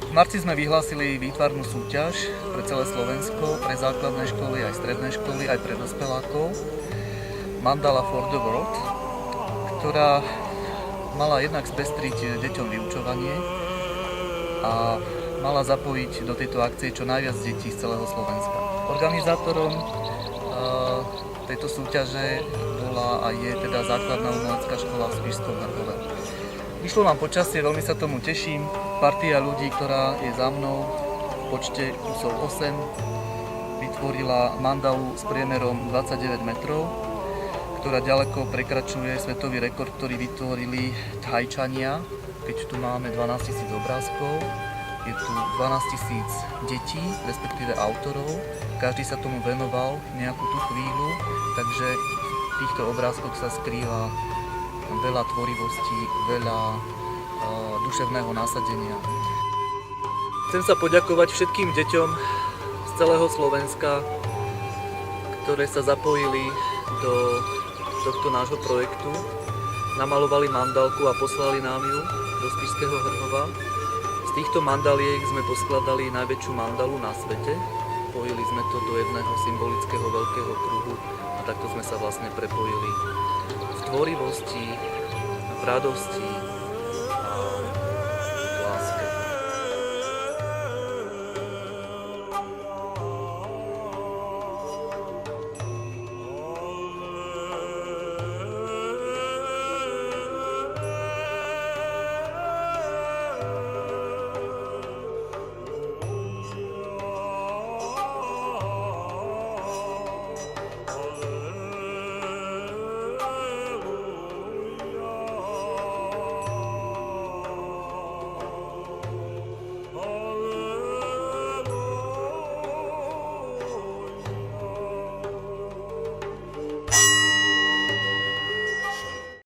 V marci sme vyhlásili výtvarnú súťaž pre celé Slovensko, pre základné školy, aj stredné školy, aj pre dospelákov. Mandala for the World, ktorá mala jednak spestriť deťom vyučovanie a mala zapojiť do tejto akcie čo najviac detí z celého Slovenska. Organizátorom tejto súťaže bola a je teda základná umelecká škola v Spišskom Mrhove. Vyšlo nám počasie, veľmi sa tomu teším. Partia ľudí, ktorá je za mnou v počte kusov 8, vytvorila mandalu s priemerom 29 metrov, ktorá ďaleko prekračuje svetový rekord, ktorý vytvorili Thajčania, keď tu máme 12 000 obrázkov. Je tu 12 000 detí, respektíve autorov. Každý sa tomu venoval nejakú tú chvíľu, takže v týchto obrázkoch sa skrýva veľa tvorivosti, veľa duševného nasadenia. Chcem sa poďakovať všetkým deťom z celého Slovenska, ktoré sa zapojili do tohto nášho projektu. Namalovali mandálku a poslali nám ju do Spišského Hrhova. Z týchto mandaliek sme poskladali najväčšiu mandalu na svete. Spojili sme to do jedného symbolického veľkého kruhu a takto sme sa vlastne prepojili v tvorivosti, v radosti,